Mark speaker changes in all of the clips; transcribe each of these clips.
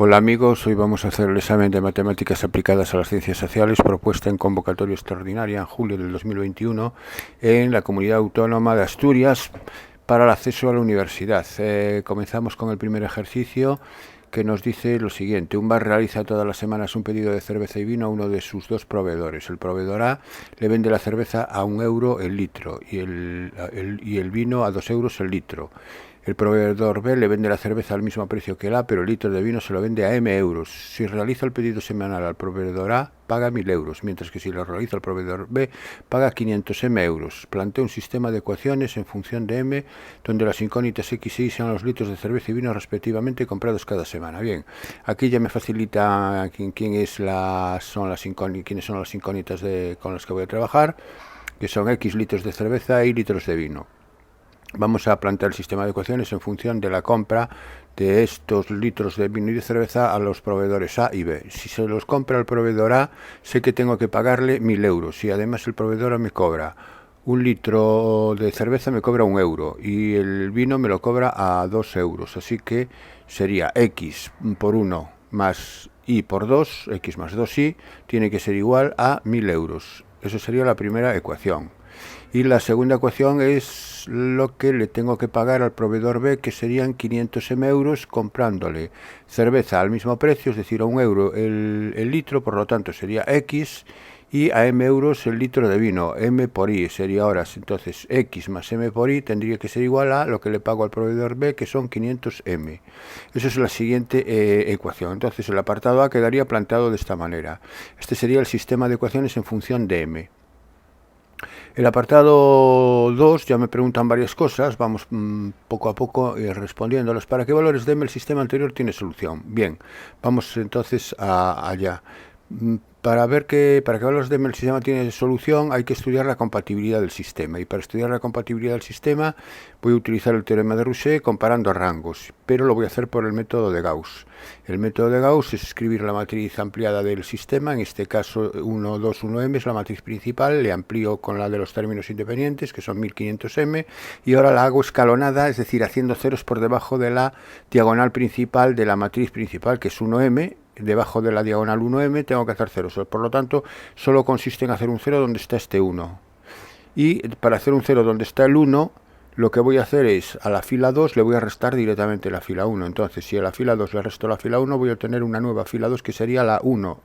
Speaker 1: Hola amigos, hoy vamos a hacer el examen de Matemáticas aplicadas a las ciencias sociales propuesta en convocatoria extraordinaria en julio del 2021 en la Comunidad Autónoma de Asturias para el acceso a la universidad. Comenzamos con el primer ejercicio que nos dice lo siguiente: un bar realiza todas las semanas un pedido de cerveza y vino a uno de sus dos proveedores. El proveedor A le vende la cerveza a 1 € el litro y el vino a 2 € el litro. El proveedor B le vende la cerveza al mismo precio que el A, pero el litro de vino se lo vende a M euros. Si realiza el pedido semanal al proveedor A, paga 1000 euros, mientras que si lo realiza el proveedor B, paga 500 M euros. Plantea un sistema de ecuaciones en función de M, donde las incógnitas X y Y sean los litros de cerveza y vino respectivamente comprados cada semana. Bien, aquí ya me facilita quiénes son las incógnitas con las que voy a trabajar, que son X litros de cerveza y litros de vino. Vamos a plantear el sistema de ecuaciones en función de la compra de estos litros de vino y de cerveza a los proveedores A y B. Si se los compra el proveedor A, sé que tengo que pagarle 1000 euros. Y además el proveedor A me cobra un litro de cerveza, me cobra 1 € y el vino me lo cobra a 2 euros. Así que sería X por 1 más Y por 2, X más 2Y, tiene que ser igual a 1000 euros. Eso sería la primera ecuación. Y la segunda ecuación es lo que le tengo que pagar al proveedor B, que serían 500 euros comprándole cerveza al mismo precio, es decir, a 1 € el litro, por lo tanto sería X, y a M euros el litro de vino, M por I sería ahora, entonces X más M por I tendría que ser igual a lo que le pago al proveedor B, que son 500 M. Esa es la siguiente ecuación. Entonces el apartado A quedaría planteado de esta manera. Este sería el sistema de ecuaciones en función de M. El apartado 2 ya me preguntan varias cosas, vamos poco a poco respondiéndolas. ¿Para qué valores de M el sistema anterior tiene solución? Bien, vamos entonces allá. Para qué valores de M el sistema tiene solución hay que estudiar la compatibilidad del sistema, y para estudiar la compatibilidad del sistema voy a utilizar el teorema de Roussé comparando rangos, pero lo voy a hacer por el método de Gauss. El método de Gauss es escribir la matriz ampliada del sistema, en este caso 1, 2, 1M es la matriz principal, le amplío con la de los términos independientes, que son 1500M, y ahora la hago escalonada, es decir, haciendo ceros por debajo de la diagonal principal de la matriz principal, que es 1M, debajo de la diagonal 1M tengo que hacer ceros, por lo tanto solo consiste en hacer un 0 donde está este 1, y para hacer un 0 donde está el 1 lo que voy a hacer es a la fila 2 le voy a restar directamente la fila 1, entonces si a la fila 2 le resto la fila 1 voy a obtener una nueva fila 2 que sería la 1,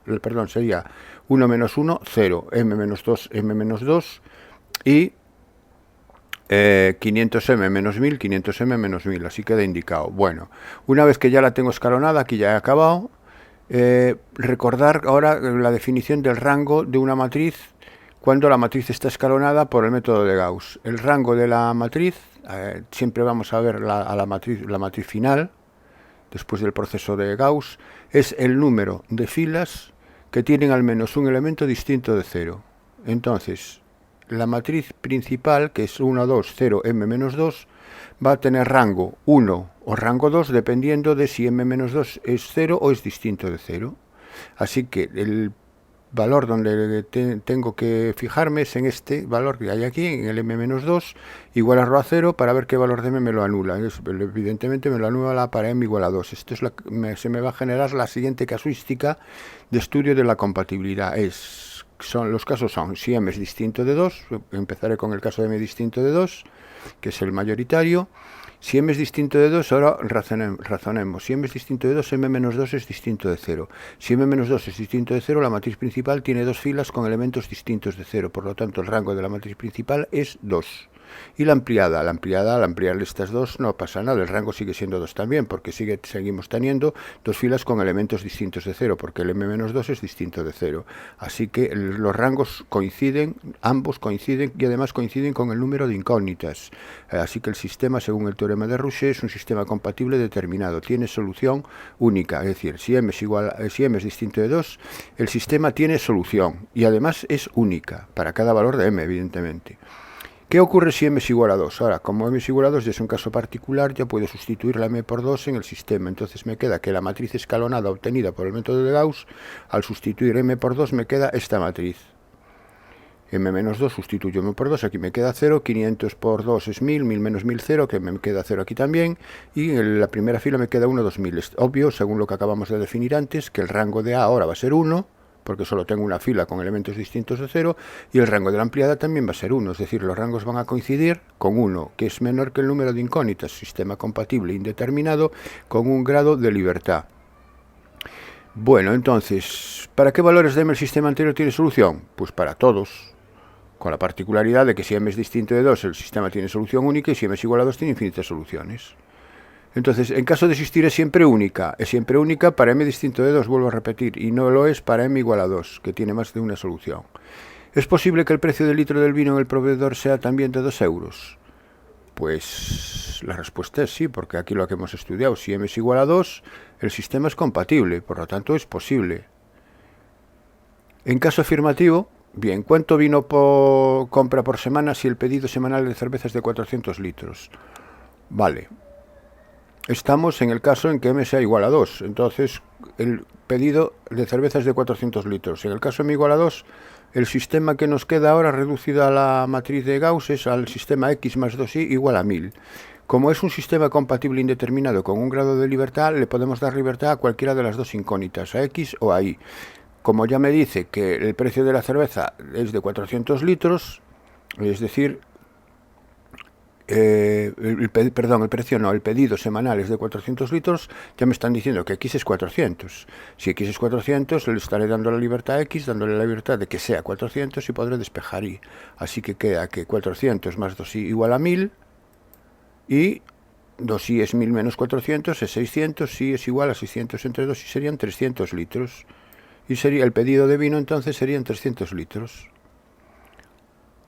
Speaker 1: sería 1 menos 1, 0, M menos 2, M menos 2 y 500M menos 1000, 500M menos 1000, así queda indicado. Bueno, una vez que ya la tengo escalonada, aquí ya he acabado. Recordar ahora la definición del rango de una matriz cuando la matriz está escalonada por el método de Gauss. El rango de la matriz, siempre vamos a ver la matriz final, después del proceso de Gauss, es el número de filas que tienen al menos un elemento distinto de 0. Entonces, la matriz principal, que es 1, 2, 0, M menos 2, va a tener rango 1 o rango 2 dependiendo de si M menos 2 es 0 o es distinto de 0. Así que el valor donde tengo que fijarme es en este valor que hay aquí, en el M menos 2, igual a ρ 0, para ver qué valor de M me lo anula. Evidentemente me lo anula para M igual a 2. Esto es se me va a generar la siguiente casuística de estudio de la compatibilidad. Los casos son si M es distinto de 2, empezaré con el caso de M distinto de 2, que es el mayoritario. Si M es distinto de 2, ahora razonemos. Si M es distinto de 2, M menos 2 es distinto de 0. Si M menos 2 es distinto de 0, la matriz principal tiene dos filas con elementos distintos de 0. Por lo tanto, el rango de la matriz principal es 2. Y la ampliada, al ampliarle estas dos no pasa nada, el rango sigue siendo 2 también, porque seguimos teniendo dos filas con elementos distintos de 0, porque el M menos 2 es distinto de 0. Así que los rangos coinciden, ambos coinciden, y además coinciden con el número de incógnitas. Así que el sistema, según el teorema de Roussé, es un sistema compatible determinado, tiene solución única, es decir, si M es distinto de 2, el sistema tiene solución, y además es única, para cada valor de M, evidentemente. ¿Qué ocurre si M es igual a 2? Ahora, como M es igual a 2 ya es un caso particular, ya puedo sustituir la M por 2 en el sistema. Entonces me queda que la matriz escalonada obtenida por el método de Gauss, al sustituir M por 2 me queda esta matriz. m-2 sustituyo m por 2, aquí me queda 0, 500 por 2 es 1000, 1000 menos 1000, 0, que me queda 0 aquí también, y en la primera fila me queda 1, 2000. Es obvio, según lo que acabamos de definir antes, que el rango de A ahora va a ser 1, porque solo tengo una fila con elementos distintos de 0, y el rango de la ampliada también va a ser 1, es decir, los rangos van a coincidir con 1, que es menor que el número de incógnitas, sistema compatible indeterminado, con un grado de libertad. Bueno, entonces, ¿para qué valores de m el sistema anterior tiene solución? Pues para todos, con la particularidad de que si m es distinto de 2, el sistema tiene solución única, y si m es igual a 2, tiene infinitas soluciones. Entonces, en caso de existir es siempre única para m distinto de 2, vuelvo a repetir, y no lo es para m igual a 2, que tiene más de una solución. ¿Es posible que el precio del litro del vino en el proveedor sea también de 2 euros? Pues la respuesta es sí, porque aquí lo que hemos estudiado, si m es igual a 2, el sistema es compatible, por lo tanto es posible. En caso afirmativo, bien, ¿cuánto vino compra por semana si el pedido semanal de cerveza es de 400 litros? Vale. Estamos en el caso en que m sea igual a 2, entonces el pedido de cerveza es de 400 litros. En el caso m igual a 2, el sistema que nos queda ahora reducido a la matriz de Gauss es al sistema x más 2y igual a 1000. Como es un sistema compatible indeterminado con un grado de libertad, le podemos dar libertad a cualquiera de las dos incógnitas, a x o a y. Como ya me dice que el precio de la cerveza es de 400 litros, es decir, el pedido semanal es de 400 litros, ya me están diciendo que x es 400. Si x es 400, le estaré dando la libertad a x, dándole la libertad de que sea 400 y podré despejar y. Así que queda que 400 más 2y igual a 1000, y 2y es 1000 menos 400 es 600, y es igual a 600 entre 2 y serían 300 litros. Y sería el pedido de vino entonces serían 300 litros.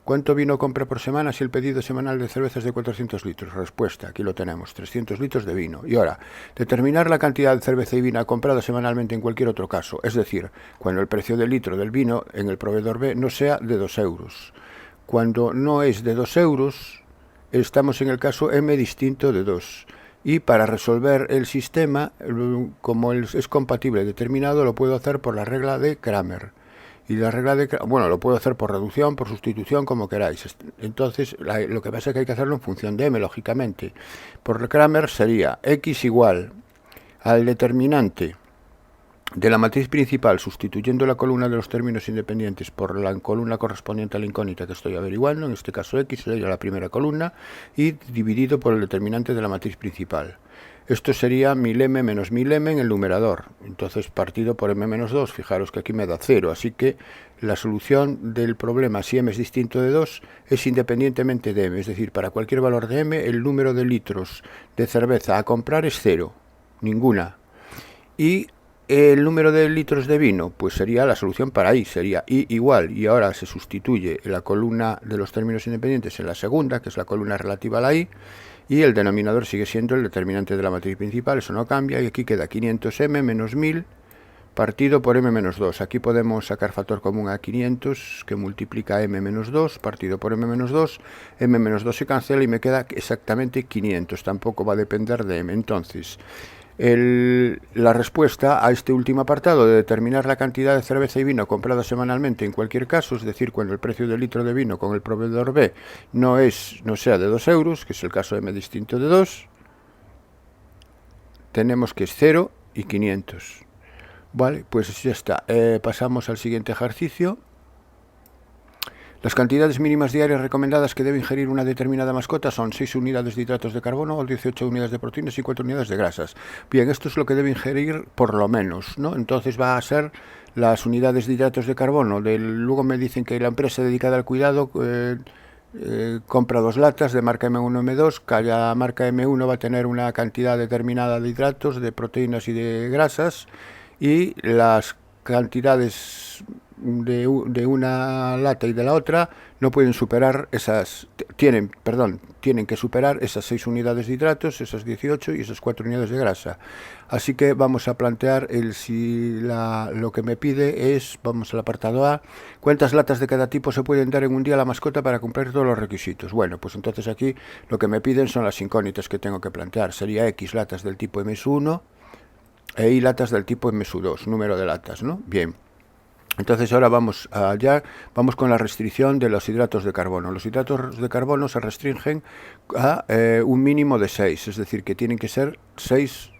Speaker 1: ¿Cuánto vino compra por semana si el pedido semanal de cerveza es de 400 litros? Respuesta, aquí lo tenemos, 300 litros de vino. Y ahora, determinar la cantidad de cerveza y vino comprada semanalmente en cualquier otro caso, es decir, cuando el precio del litro del vino en el proveedor B no sea de 2 euros. Cuando no es de 2 euros, estamos en el caso m distinto de 2. Y para resolver el sistema, como es compatible determinado, lo puedo hacer por la regla de Kramer. Y la regla de, bueno, lo puedo hacer por reducción, por sustitución, como queráis. Entonces, lo que pasa es que hay que hacerlo en función de m, lógicamente. Por Kramer sería x igual al determinante de la matriz principal, sustituyendo la columna de los términos independientes por la columna correspondiente a la incógnita que estoy averiguando, en este caso x sería la primera columna, y dividido por el determinante de la matriz principal. Esto sería 1000m menos 1000m en el numerador, entonces partido por m menos 2, fijaros que aquí me da 0, así que la solución del problema, si m es distinto de 2, es independientemente de m, es decir, para cualquier valor de m, el número de litros de cerveza a comprar es 0, ninguna. Y el número de litros de vino, pues sería la solución para y, sería y igual, y ahora se sustituye la columna de los términos independientes en la segunda, que es la columna relativa a la y el denominador sigue siendo el determinante de la matriz principal, eso no cambia, y aquí queda 500m menos 1000 partido por m menos 2. Aquí podemos sacar factor común a 500, que multiplica m menos 2, partido por m menos 2, m menos 2 se cancela y me queda exactamente 500, tampoco va a depender de m. Entonces, la respuesta a este último apartado de determinar la cantidad de cerveza y vino comprada semanalmente en cualquier caso, es decir, cuando el precio del litro de vino con el proveedor B no sea de 2 euros, que es el caso m distinto de 2, tenemos que es 0 y 500. Vale, pues ya está. Pasamos al siguiente ejercicio. Las cantidades mínimas diarias recomendadas que debe ingerir una determinada mascota son 6 unidades de hidratos de carbono, 18 unidades de proteínas y 4 unidades de grasas. Bien, esto es lo que debe ingerir por lo menos, ¿no? Entonces va a ser las unidades de hidratos de carbono. Luego me dicen que la empresa dedicada al cuidado compra 2 latas de marca M1 M2. Cada marca M1 va a tener una cantidad determinada de hidratos, de proteínas y de grasas. Y las cantidades de una lata y de la otra no pueden superar tienen que superar esas 6 unidades de hidratos, esas 18 y esas 4 unidades de grasa. Así que vamos a plantear lo que me pide es, vamos al apartado A, ¿cuántas latas de cada tipo se pueden dar en un día a la mascota para cumplir todos los requisitos? Bueno, pues entonces aquí lo que me piden son las incógnitas que tengo que plantear. Sería X latas del tipo M1 e Y latas del tipo M2, número de latas, ¿no? Bien. Entonces ahora vamos con la restricción de los hidratos de carbono. Los hidratos de carbono se restringen a un mínimo de 6, es decir, que tienen que ser 6,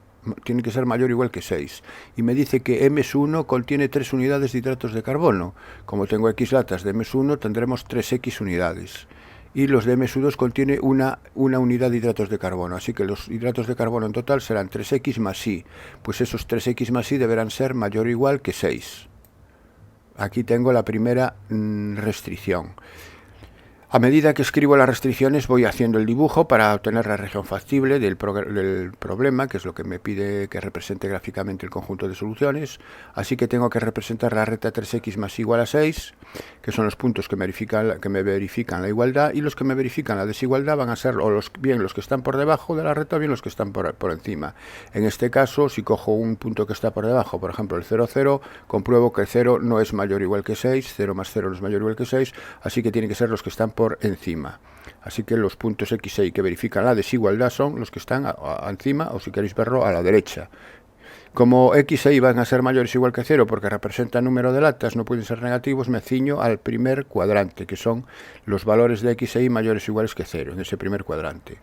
Speaker 1: tiene que ser mayor o igual que 6. Y me dice que M1 contiene 3 unidades de hidratos de carbono. Como tengo X latas de M1, tendremos 3X unidades. Y los de M2 contiene una unidad de hidratos de carbono. Así que los hidratos de carbono en total serán 3X más Y. Pues esos 3X más Y deberán ser mayor o igual que 6. Aquí tengo la primera restricción. A medida que escribo las restricciones voy haciendo el dibujo para obtener la región factible del problema, que es lo que me pide que represente gráficamente el conjunto de soluciones. Así que tengo que representar la recta 3x más igual a 6, que son los puntos que me verifican la igualdad, y los que me verifican la desigualdad van a ser bien los que están por debajo de la recta o bien los que están por encima. En este caso, si cojo un punto que está por debajo, por ejemplo el 0, 0, compruebo que 0 no es mayor o igual que 6, 0 más 0 no es mayor o igual que 6, así que tienen que ser los que están por encima. Así que los puntos X y que verifican la desigualdad son los que están encima, o si queréis verlo, a la derecha. Como X e Y van a ser mayores o igual que 0 porque representan número de latas, no pueden ser negativos, me ciño al primer cuadrante, que son los valores de X e Y mayores o iguales que 0, en ese primer cuadrante.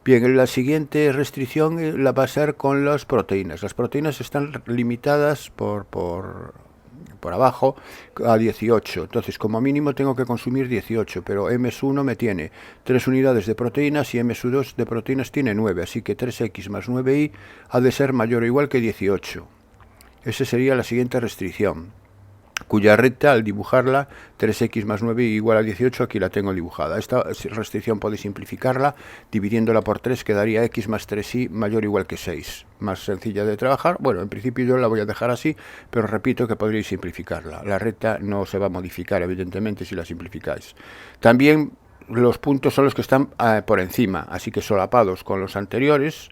Speaker 1: Bien, la siguiente restricción la va a ser con las proteínas. Las proteínas están limitadas por abajo a 18, entonces como mínimo tengo que consumir 18, pero M1 me tiene 3 unidades de proteínas y M2 de proteínas tiene 9, así que 3X más 9Y ha de ser mayor o igual que 18. Esa sería la siguiente restricción, cuya recta, al dibujarla, 3x más 9 igual a 18, aquí la tengo dibujada. Esta restricción podéis simplificarla, dividiéndola por 3 quedaría x más 3y mayor o igual que 6. Más sencilla de trabajar. Bueno, en principio yo la voy a dejar así, pero repito que podréis simplificarla. La recta no se va a modificar, evidentemente, si la simplificáis. También los puntos son los que están por encima, así que solapados con los anteriores,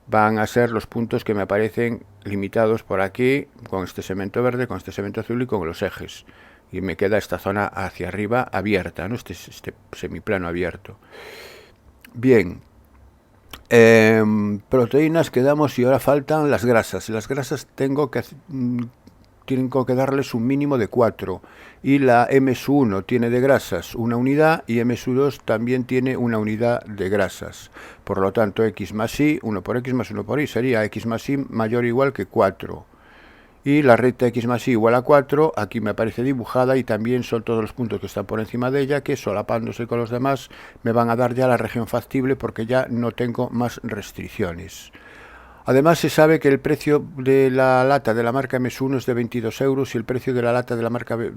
Speaker 1: van a ser los puntos que me aparecen limitados por aquí, con este segmento verde, con este segmento azul y con los ejes. Y me queda esta zona hacia arriba abierta, ¿no? este semiplano abierto. Bien, proteínas quedamos y ahora faltan las grasas. Las grasas tengo que darles un mínimo de 4, y la MS1 tiene de grasas una unidad y MS2 también tiene una unidad de grasas. Por lo tanto, X más Y, 1 por X más 1 por Y, sería X más Y mayor o igual que 4. Y la recta X más Y igual a 4, aquí me aparece dibujada, y también son todos los puntos que están por encima de ella, que solapándose con los demás me van a dar ya la región factible porque ya no tengo más restricciones. Además, se sabe que el precio de la lata de la marca MS1 es de 22 euros y el precio de la lata de la marca de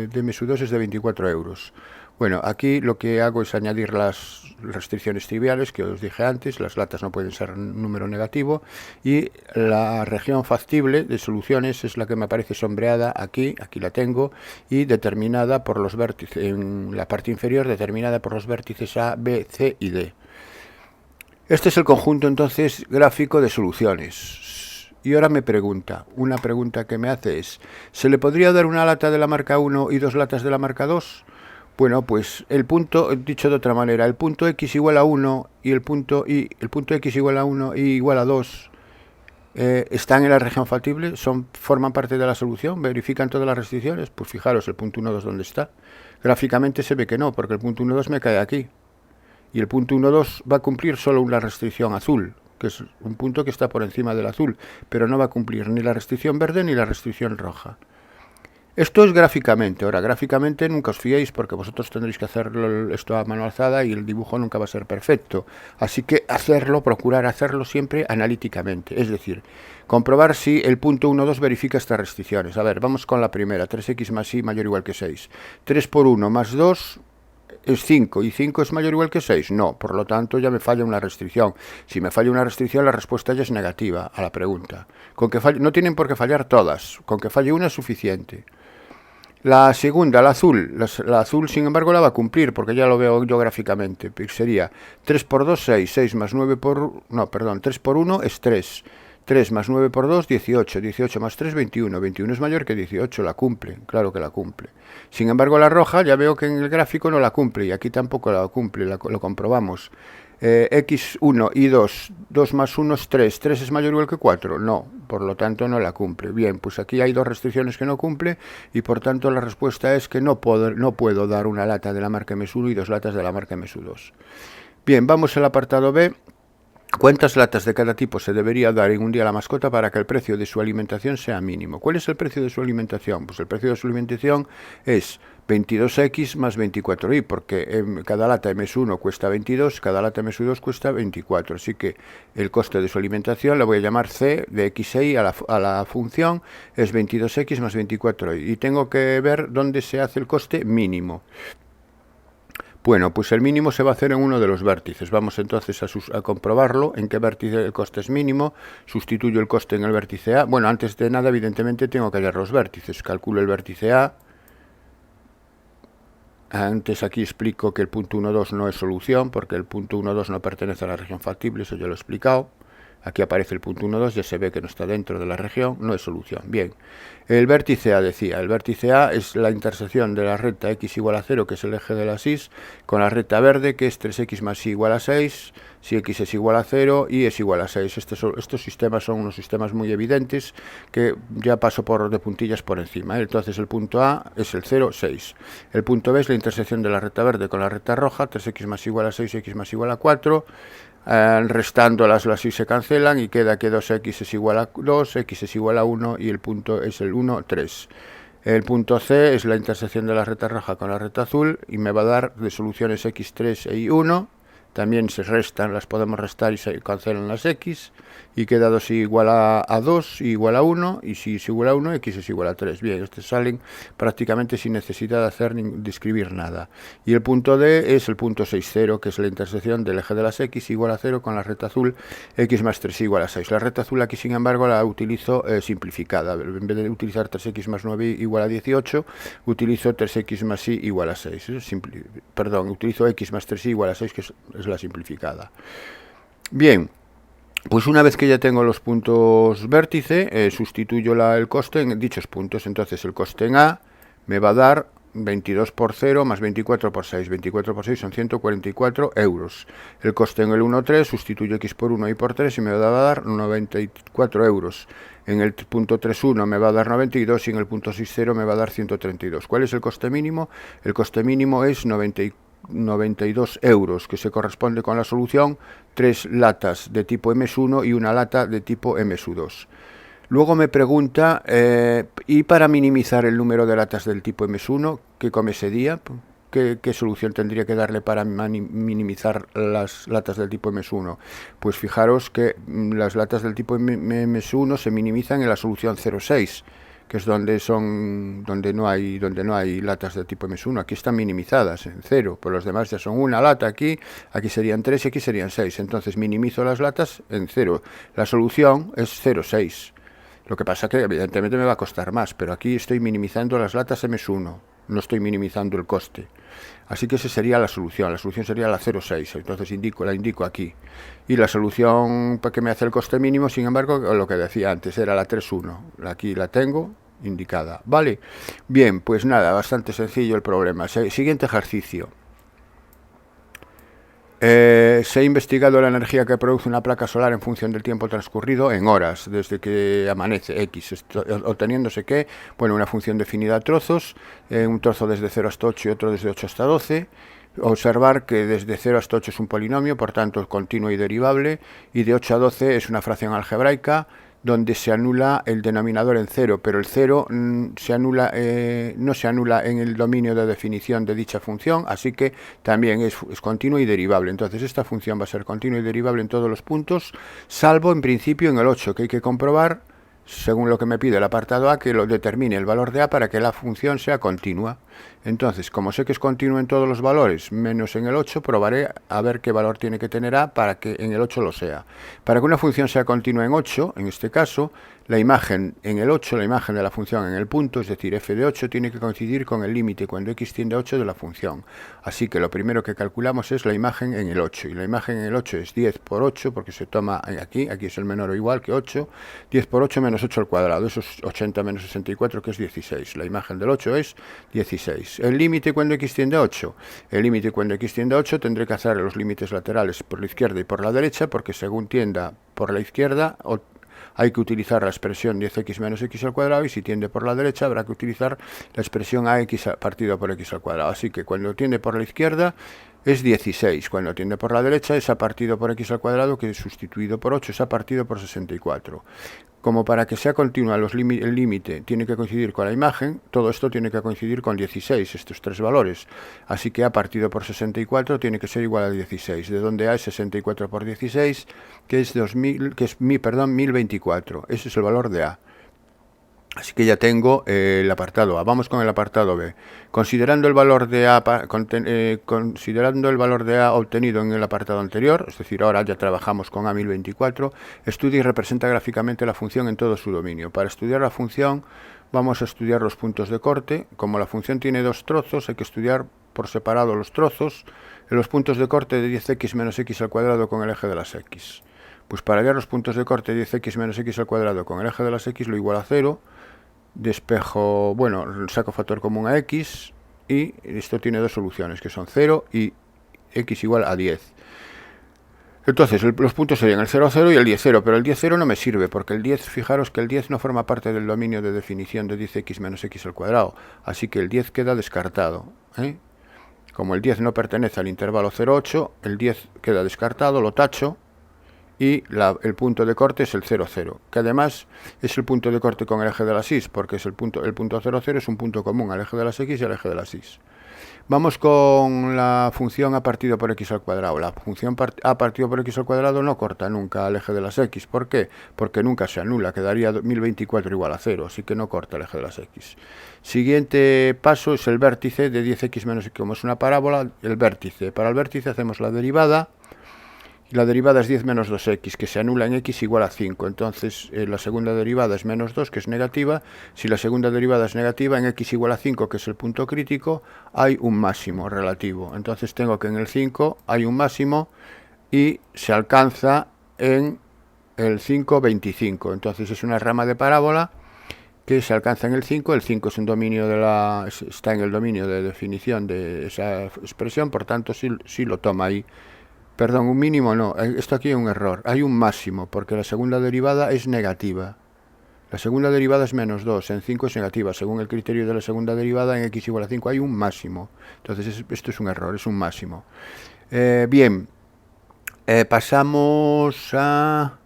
Speaker 1: MS2 es de 24 euros. Bueno, aquí lo que hago es añadir las restricciones triviales que os dije antes. Las latas no pueden ser número negativo, y la región factible de soluciones es la que me aparece sombreada aquí la tengo, y determinada por los vértices, en la parte inferior, determinada por los vértices A, B, C y D. Este es el conjunto entonces gráfico de soluciones. Y ahora me pregunta, una pregunta que me hace es, ¿se le podría dar una lata de la marca 1 y 2 latas de la marca 2? Bueno, pues el punto, dicho de otra manera, el punto X igual a 1 y el punto X igual a 1 y igual a 2 están en la región factible, forman parte de la solución, verifican todas las restricciones. Pues fijaros el punto 1, 2 dónde está. Gráficamente se ve que no, porque el punto 1, 2 me cae aquí. Y el punto 1, 2 va a cumplir solo una restricción azul, que es un punto que está por encima del azul, pero no va a cumplir ni la restricción verde ni la restricción roja. Esto es gráficamente. Ahora, gráficamente nunca os fiéis porque vosotros tendréis que hacerlo esto a mano alzada y el dibujo nunca va a ser perfecto. Así que procurar hacerlo siempre analíticamente. Es decir, comprobar si el punto 1, 2 verifica estas restricciones. A ver, vamos con la primera. 3x más y mayor o igual que 6. 3 por 1 más 2... es 5, ¿y 5 es mayor o igual que 6? No, por lo tanto ya me falla una restricción. Si me falla una restricción, la respuesta ya es negativa a la pregunta. No tienen por qué fallar todas, con que falle una es suficiente. La segunda, la azul, sin embargo la va a cumplir, porque ya lo veo yo gráficamente. Sería 3 por 2, 6, 6 más 9 por... no, perdón, 3 por 1 es 3. 3 más 9 por 2, 18. 18 más 3, 21. 21 es mayor que 18, la cumple, claro que la cumple. Sin embargo, la roja ya veo que en el gráfico no la cumple, y aquí tampoco la cumple, lo comprobamos. x1 y 2, 2 más 1 es 3, 3 es mayor o igual que 4, no, por lo tanto no la cumple. Bien, pues aquí hay dos restricciones que no cumple y por tanto la respuesta es que no puedo dar una lata de la marca MS1 y dos latas de la marca MS2. Bien, vamos al apartado B. ¿Cuántas latas de cada tipo se debería dar en un día a la mascota para que el precio de su alimentación sea mínimo? ¿Cuál es el precio de su alimentación? Pues el precio de su alimentación es 22x más 24y, porque cada lata MS1 cuesta 22, cada lata MS2 cuesta 24. Así que el coste de su alimentación, la voy a llamar C de xy a la función, es 22x más 24y. Y tengo que ver dónde se hace el coste mínimo. Bueno, pues el mínimo se va a hacer en uno de los vértices. Vamos entonces a comprobarlo, en qué vértice el coste es mínimo. Sustituyo el coste en el vértice A. Bueno, antes de nada, evidentemente, tengo que hallar los vértices. Calculo el vértice A. Antes aquí explico que el punto 1,2 no es solución, porque el punto 1,2 no pertenece a la región factible, eso ya lo he explicado. Aquí aparece el punto 1,2, ya se ve que no está dentro de la región, no es solución. Bien, el vértice A decía, el vértice A es la intersección de la recta x igual a 0, que es el eje de las y, con la recta verde, que es 3x más y igual a 6, si x es igual a 0 y es igual a 6. Estos sistemas son unos sistemas muy evidentes que ya paso de puntillas por encima. Entonces el punto A es el 0, 6. El punto B es la intersección de la recta verde con la recta roja, 3x más igual a 6, x más igual a 4. Restando las y se cancelan y queda que 2x es igual a 2, x es igual a 1 y el punto es el 1, 3. El punto C es la intersección de la recta roja con la recta azul y me va a dar de soluciones x3 y 1. También se restan, las podemos restar y se cancelan las x. Y queda 2 igual a 2 igual a 1. Y si es igual a 1, x es igual a 3. Bien, estos salen prácticamente sin necesidad de escribir nada. Y el punto D es el punto 6, 0, que es la intersección del eje de las x igual a 0 con la recta azul, x más 3 igual a 6. La recta azul aquí, sin embargo, la utilizo simplificada. En vez de utilizar 3x más 9 igual a 18, utilizo 3x más y igual a 6. Utilizo x más 3y igual a 6, que es la simplificada. Bien, pues una vez que ya tengo los puntos vértice, sustituyo el coste en dichos puntos. Entonces el coste en A me va a dar 22 por 0 más 24 por 6. 24 por 6 son 144 euros. El coste en el 1,3, sustituyo x por 1 y por 3 y me va a dar 94 euros. En el punto 3,1 me va a dar 92 y en el punto 6,0 me va a dar 132. ¿Cuál es el coste mínimo? El coste mínimo es 92 euros, que se corresponde con la solución 3 latas de tipo MS1 y una lata de tipo MS2. Luego me pregunta, ¿y para minimizar el número de latas del tipo MS1, qué come ese día? ¿Qué solución tendría que darle para minimizar las latas del tipo MS1? Pues fijaros que las latas del tipo MS1 se minimizan en la solución 0,6, que es donde no hay latas de tipo MS1. Aquí están minimizadas en 0, por los demás ya son una lata aquí serían 3 y aquí serían 6. Entonces minimizo las latas en 0. La solución es 0,6. Lo que pasa que evidentemente me va a costar más, pero aquí estoy minimizando las latas MS1, no estoy minimizando el coste. Así que esa sería la solución sería la 0,6, entonces la indico aquí. Y la solución que me hace el coste mínimo, sin embargo, lo que decía antes, era la 3,1. Aquí la tengo indicada, ¿vale? Bien, pues nada, bastante sencillo el problema. Siguiente ejercicio. Se ha investigado la energía que produce una placa solar en función del tiempo transcurrido en horas, desde que amanece x, obteniéndose que, una función definida a trozos, un trozo desde 0 hasta 8 y otro desde 8 hasta 12. Observar que desde 0 hasta 8 es un polinomio, por tanto es continuo y derivable, y de 8 a 12 es una fracción algebraica, donde se anula el denominador en 0, pero el 0 no se anula en el dominio de definición de dicha función, así que también es continuo y derivable. Entonces esta función va a ser continua y derivable en todos los puntos, salvo en principio en el 8, que hay que comprobar, según lo que me pide el apartado A, que lo determine el valor de A para que la función sea continua. Entonces, como sé que es continuo en todos los valores, menos en el 8, probaré a ver qué valor tiene que tener A para que en el 8 lo sea. Para que una función sea continua en 8, en este caso, la imagen en el 8, la imagen de la función en el punto, es decir, f de 8, tiene que coincidir con el límite cuando x tiende a 8 de la función. Así que lo primero que calculamos es la imagen en el 8. Y la imagen en el 8 es 10 por 8, porque se toma aquí es el menor o igual que 8. 10 por 8 menos menos 8 al cuadrado. Eso es 80 menos 64, que es 16. La imagen del 8 es 16. El límite cuando x tiende a 8. El límite cuando x tiende a 8 tendré que hacer los límites laterales por la izquierda y por la derecha, porque según tienda por la izquierda hay que utilizar la expresión 10x menos x al cuadrado, y si tiende por la derecha habrá que utilizar la expresión ax partido por x al cuadrado. Así que cuando tiende por la izquierda es 16, cuando tiende por la derecha es a partido por x al cuadrado, que es sustituido por 8 es a partido por 64. Como para que sea continua el límite tiene que coincidir con la imagen, todo esto tiene que coincidir con 16, estos tres valores. Así que a partido por 64 tiene que ser igual a 16, de donde a es 64 por 16, que es 1024. Ese es el valor de a. Así que ya tengo el apartado A. Vamos con el apartado B. Considerando el valor de A, obtenido en el apartado anterior, es decir, ahora ya trabajamos con A1024, estudia y representa gráficamente la función en todo su dominio. Para estudiar la función vamos a estudiar los puntos de corte. Como la función tiene dos trozos, hay que estudiar por separado los trozos. En los puntos de corte de 10x menos x al cuadrado con el eje de las x. Pues para hallar los puntos de corte de 10x menos x al cuadrado con el eje de las x lo igual a 0. Despejo, bueno, saco factor común a x, y esto tiene dos soluciones, que son 0 y x igual a 10. Entonces, los puntos serían el 0, 0 y el 10, 0, pero el 10, 0 no me sirve, porque el 10, fijaros que el 10 no forma parte del dominio de definición de 10x menos x al cuadrado, así que el 10 queda descartado, ¿eh? Como el 10 no pertenece al intervalo 0, 8, el 10 queda descartado, lo tacho, y el punto de corte es el 0, 0, que además es el punto de corte con el eje de las y, porque es el punto 0, 0 es un punto común al eje de las x y al eje de las y. Vamos con la función a partido por x al cuadrado. La función a partido por x al cuadrado no corta nunca al eje de las x. ¿Por qué? Porque nunca se anula, quedaría 1024 igual a 0, así que no corta el eje de las x. Siguiente paso es el vértice de 10x menos x. Como es una parábola, el vértice. Para el vértice hacemos la derivada. Y la derivada es 10 menos 2x, que se anula en x igual a 5. Entonces, la segunda derivada es menos 2, que es negativa. Si la segunda derivada es negativa, en x igual a 5, que es el punto crítico, hay un máximo relativo. Entonces tengo que en el 5 hay un máximo y se alcanza en el 5,25. Entonces es una rama de parábola que se alcanza en el 5. El 5 es un dominio está en el dominio de definición de esa expresión, por tanto, sí lo toma ahí. Perdón, un mínimo no, esto aquí es un error, hay un máximo, porque la segunda derivada es negativa. La segunda derivada es menos 2, en 5 es negativa. Según el criterio de la segunda derivada, en x igual a 5 hay un máximo. Entonces esto es un error, es un máximo. Bien, pasamos a...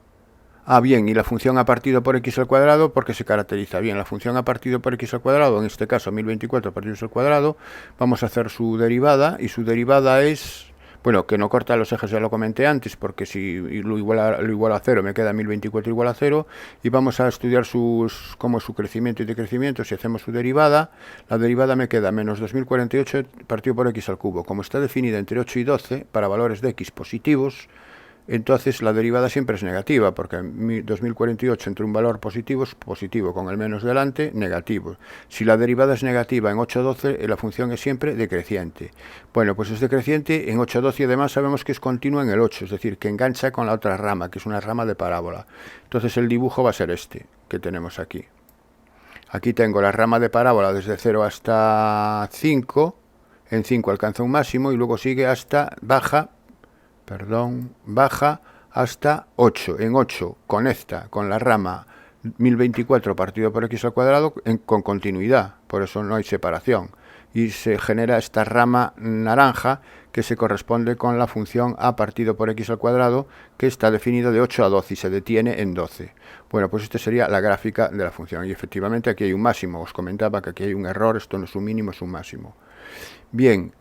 Speaker 1: bien, y la función a partido por x al cuadrado, porque se caracteriza bien. La función a partido por x al cuadrado, en este caso 1024 partido x al cuadrado, vamos a hacer su derivada, y su derivada es... Bueno, que no corta los ejes, ya lo comenté antes, porque si lo igual a 0 me queda 1024 igual a 0, y vamos a estudiar cómo es su crecimiento y decrecimiento. Si hacemos su derivada, la derivada me queda menos 2048 partido por x al cubo. Como está definida entre 8 y 12 para valores de x positivos, entonces la derivada siempre es negativa, porque 2048 entre un valor positivo es positivo, con el menos delante, negativo. Si la derivada es negativa en 8,12, la función es siempre decreciente. Bueno, pues es decreciente en 8,12 y además sabemos que es continua en el 8, es decir, que engancha con la otra rama, que es una rama de parábola. Entonces el dibujo va a ser este, que tenemos aquí. Aquí tengo la rama de parábola desde 0 hasta 5, en 5 alcanza un máximo y luego sigue hasta, baja hasta 8. En 8 conecta con la rama 1024 partido por x al cuadrado con continuidad, por eso no hay separación. Y se genera esta rama naranja que se corresponde con la función a partido por x al cuadrado, que está definida de 8 a 12 y se detiene en 12. Bueno, pues esta sería la gráfica de la función. Y efectivamente aquí hay un máximo. Os comentaba que aquí hay un error, esto no es un mínimo, es un máximo. Bien,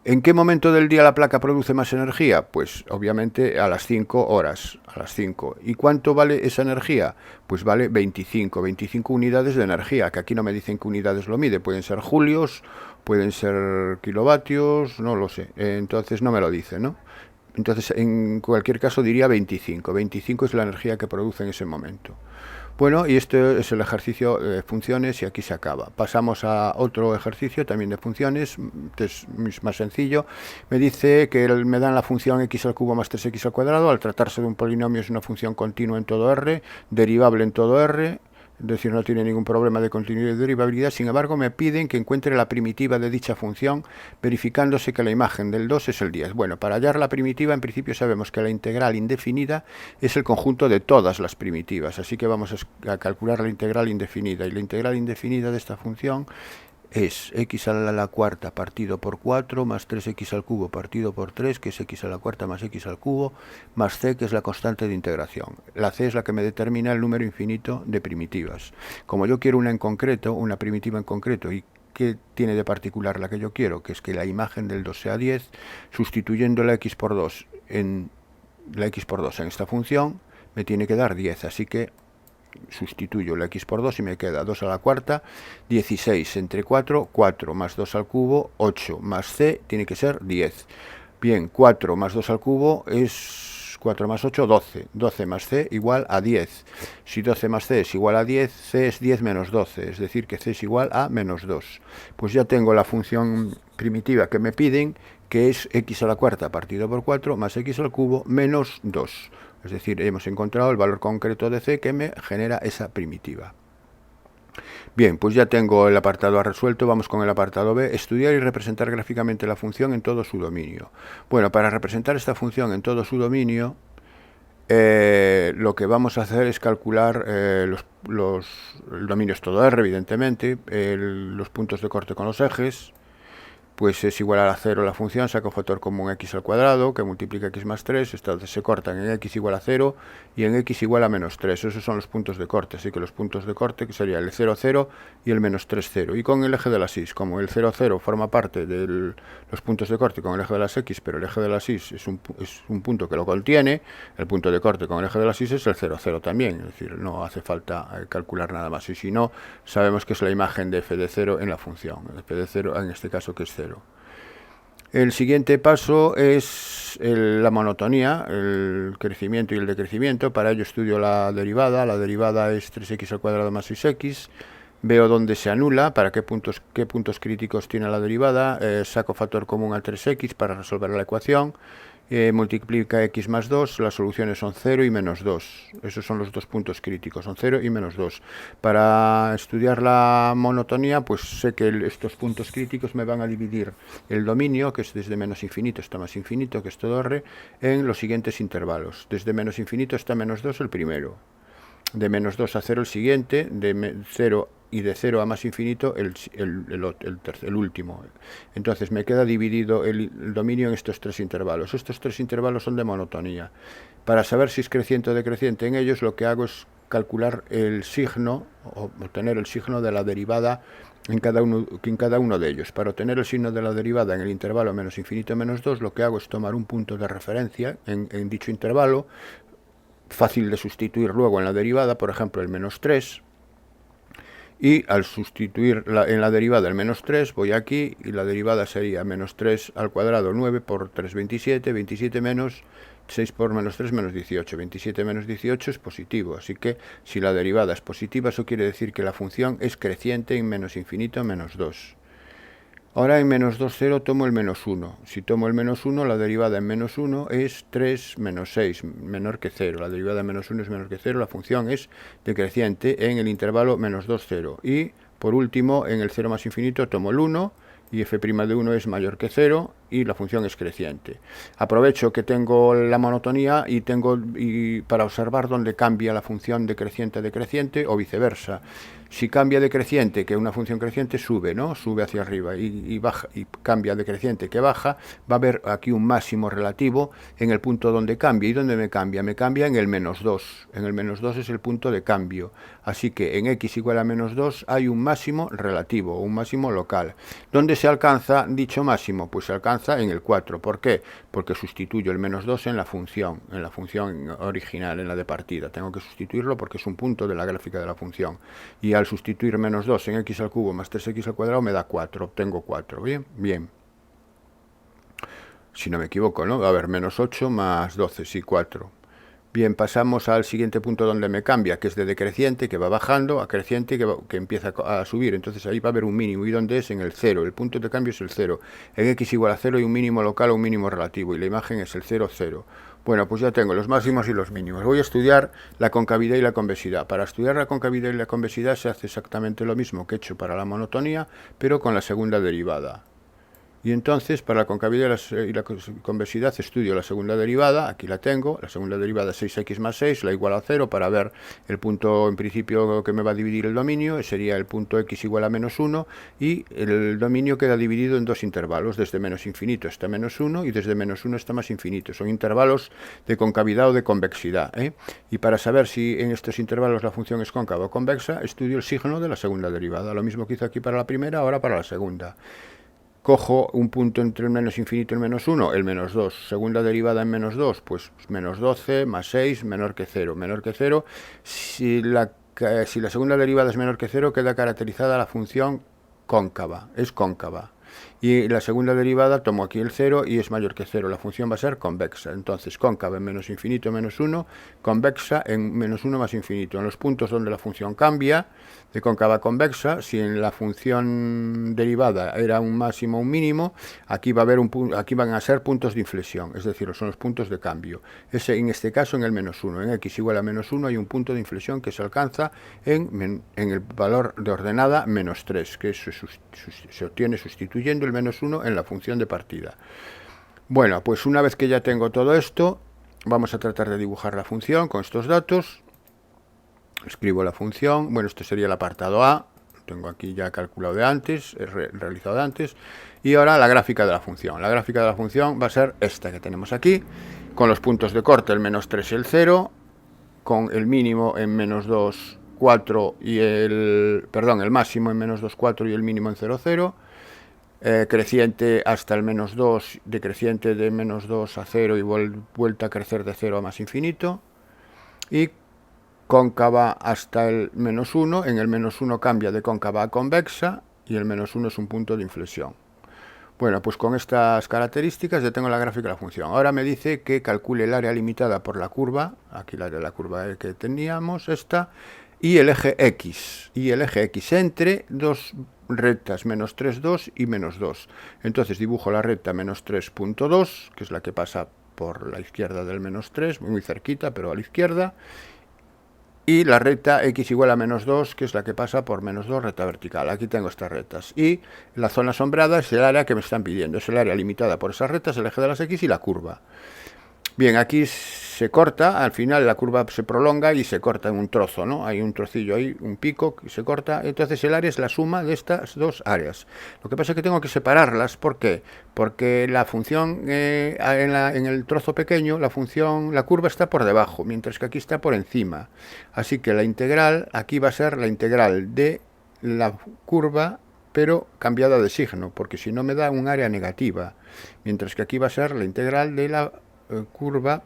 Speaker 1: ¿en qué momento del día la placa produce más energía? Pues obviamente a las 5 horas, a las 5. ¿Y cuánto vale esa energía? Pues vale 25 unidades de energía, que aquí no me dicen qué unidades lo mide. Pueden ser julios, pueden ser kilovatios, no lo sé. Entonces no me lo dice, ¿no? Entonces en cualquier caso diría 25. 25 es la energía que produce en ese momento. Bueno, y este es el ejercicio de funciones y aquí se acaba. Pasamos a otro ejercicio también de funciones, que es más sencillo. Me dice que me dan la función x al cubo más 3x al cuadrado. Al tratarse de un polinomio es una función continua en todo R, derivable en todo R. Es decir, no tiene ningún problema de continuidad y derivabilidad. Sin embargo, me piden que encuentre la primitiva de dicha función, verificándose que la imagen del 2 es el 10. Bueno, para hallar la primitiva, en principio sabemos que la integral indefinida es el conjunto de todas las primitivas. Así que vamos a calcular la integral indefinida. Y la integral indefinida de esta función es x a la cuarta partido por 4 más 3x al cubo partido por 3, que es x a la cuarta más x al cubo, más c, que es la constante de integración. La c es la que me determina el número infinito de primitivas. Como yo quiero una en concreto, una primitiva en concreto, y ¿qué tiene de particular la que yo quiero? Que es que la imagen del 2 sea 10, sustituyendo la x por 2 en esta función, me tiene que dar 10, así que sustituyo la x por 2 y me queda 2 a la cuarta, 16 entre 4, 4 más 2 al cubo, 8 más c tiene que ser 10. Bien, 4 más 2 al cubo es 4 más 8, 12. 12 más c igual a 10. Si 12 más c es igual a 10, c es 10 menos 12, es decir, que c es igual a menos 2. Pues ya tengo la función primitiva que me piden, que es x a la cuarta partido por 4 más x al cubo menos 2. Es decir, hemos encontrado el valor concreto de c que me genera esa primitiva. Bien, pues ya tengo el apartado A resuelto. Vamos con el apartado B. Estudiar y representar gráficamente la función en todo su dominio. Bueno, para representar esta función en todo su dominio, lo que vamos a hacer es calcular el dominio es todo R, evidentemente, los puntos de corte con los ejes. Pues es igual a 0 la función, saco factor común x al cuadrado, que multiplica x más 3, entonces se cortan en x igual a 0 y en x igual a menos 3. Esos son los puntos de corte, así que los puntos de corte que sería el 0, 0 y el menos 3, 0. Y con el eje de las y, como el 0, 0 forma parte de los puntos de corte con el eje de las x, pero el eje de las y es un punto que lo contiene, el punto de corte con el eje de las y es el 0, 0 también, es decir, no hace falta calcular nada más. Y si no, sabemos que es la imagen de f de 0 en la función, f de 0 en este caso que es 0. El siguiente paso es la monotonía, el crecimiento y el decrecimiento. Para ello estudio la derivada. La derivada es 3x al cuadrado más 6x. Veo dónde se anula, para qué puntos críticos tiene la derivada. Saco factor común al 3x para resolver la ecuación. Multiplica x más 2, las soluciones son 0 y menos 2. Esos son los dos puntos críticos, son 0 y menos 2. Para estudiar la monotonía, pues sé que estos puntos críticos me van a dividir el dominio, que es desde menos infinito hasta más infinito, que es todo R, en los siguientes intervalos. Desde menos infinito hasta menos 2 el primero. De menos 2 a 0 el siguiente, de 0 y de 0 a más infinito el último. Entonces me queda dividido el dominio en estos tres intervalos. Estos tres intervalos son de monotonía. Para saber si es creciente o decreciente en ellos, lo que hago es calcular el signo, o obtener el signo de la derivada en cada uno de ellos. Para obtener el signo de la derivada en el intervalo menos infinito menos 2, lo que hago es tomar un punto de referencia en dicho intervalo, fácil de sustituir luego en la derivada, por ejemplo el menos 3, y al sustituir en la derivada el menos 3 voy aquí y la derivada sería menos 3 al cuadrado, 9 por 3, 27, 27 menos 6 por menos 3, menos 18, 27 menos 18 es positivo, así que si la derivada es positiva, eso quiere decir que la función es creciente en menos infinito menos 2. Ahora en menos 2, 0 tomo el menos 1. Si tomo el menos 1, la derivada en menos 1 es 3 menos 6, menor que 0. La derivada en menos 1 es menor que 0. La función es decreciente en el intervalo menos 2, 0. Y por último, en el 0 más infinito tomo el 1 y f' de 1 es mayor que 0 y la función es creciente. Aprovecho que tengo la monotonía y para observar dónde cambia la función de creciente a decreciente o viceversa. Si cambia de creciente, que una función creciente sube, ¿no? Sube hacia arriba y baja, y cambia de creciente que baja, va a haber aquí un máximo relativo en el punto donde cambia. ¿Y dónde me cambia? Me cambia en el menos 2. En el menos 2 es el punto de cambio. Así que en x igual a menos 2 hay un máximo relativo, un máximo local. ¿Dónde se alcanza dicho máximo? Pues se alcanza en el 4. ¿Por qué? Porque sustituyo el menos 2 en la función original, en la de partida. Tengo que sustituirlo porque es un punto de la gráfica de la función. Y al sustituir menos 2 en x al cubo más 3x al cuadrado me da 4, obtengo 4. Bien, bien. Si no me equivoco, ¿no? A ver, menos 8 más 12, sí, 4. Bien, pasamos al siguiente punto donde me cambia, que es de decreciente, que va bajando, a creciente, que empieza a subir. Entonces ahí va a haber un mínimo. ¿Y dónde es? En el 0. El punto de cambio es el 0. En x igual a 0 hay un mínimo local o un mínimo relativo. Y la imagen es el 0, 0. Bueno, pues ya tengo los máximos y los mínimos. Voy a estudiar la concavidad y la convexidad. Para estudiar la concavidad y la convexidad se hace exactamente lo mismo que he hecho para la monotonía, pero con la segunda derivada. Y entonces, para la concavidad y la convexidad, estudio la segunda derivada, aquí la tengo, la segunda derivada es 6x más 6, la igual a 0, para ver el punto en principio que me va a dividir el dominio, sería el punto x igual a menos 1, y el dominio queda dividido en dos intervalos, desde menos infinito hasta menos 1, y desde menos 1 hasta más infinito. Son intervalos de concavidad o de convexidad, Y para saber si en estos intervalos la función es cóncava o convexa, estudio el signo de la segunda derivada. Lo mismo que hice aquí para la primera, ahora para la segunda. Cojo un punto entre el menos infinito y el menos 1, el menos 2. Segunda derivada en menos 2, pues menos 12 más 6, menor que 0. Menor que 0, si la segunda derivada es menor que 0, queda caracterizada la función cóncava, es cóncava. Y la segunda derivada tomo aquí el 0 y es mayor que 0. La función va a ser convexa. Entonces, cóncava en menos infinito menos 1, convexa en menos 1 más infinito. En los puntos donde la función cambia, de cóncava a convexa, si en la función derivada era un máximo o un mínimo, aquí van a ser puntos de inflexión, es decir, son los puntos de cambio. En este caso en el menos 1. En x igual a menos 1 hay un punto de inflexión que se alcanza en el valor de ordenada menos 3, que se obtiene sustituyendo el menos 1 en la función de partida. Bueno, pues una vez que ya tengo todo esto, vamos a tratar de dibujar la función con estos datos. Escribo la función, bueno, este sería el apartado A, lo tengo aquí ya calculado de antes, realizado de antes, y ahora la gráfica de la función. La gráfica de la función va a ser esta que tenemos aquí, con los puntos de corte, el menos 3 y el 0, con el mínimo en menos 2, 4 y el máximo en menos 2, 4 y el mínimo en 0, 0, creciente hasta el menos 2, decreciente de menos 2 a 0 y vuelta a crecer de 0 a más infinito, y cóncava hasta el menos 1, en el menos 1 cambia de cóncava a convexa y el menos 1 es un punto de inflexión. Bueno, pues con estas características ya tengo la gráfica de la función. Ahora me dice que calcule el área limitada por la curva, aquí la de la curva que teníamos, esta, y el eje X, entre dos rectas, menos 3, 2 y menos 2. Entonces dibujo la recta menos 3.2, que es la que pasa por la izquierda del menos 3, muy cerquita, pero a la izquierda, y la recta x igual a menos 2, que es la que pasa por menos 2, recta vertical. Aquí tengo estas rectas. Y la zona sombreada es el área que me están pidiendo. Es el área limitada por esas rectas, el eje de las x y la curva. Bien, aquí se corta, al final la curva se prolonga y se corta en un trozo, ¿no? Hay un trocillo ahí, un pico que se corta, entonces el área es la suma de estas dos áreas. Lo que pasa es que tengo que separarlas, ¿por qué? Porque la función, en el trozo pequeño, la curva está por debajo, mientras que aquí está por encima. Así que la integral, aquí va a ser la integral de la curva, pero cambiada de signo, porque si no me da un área negativa, mientras que aquí va a ser la integral de la curva,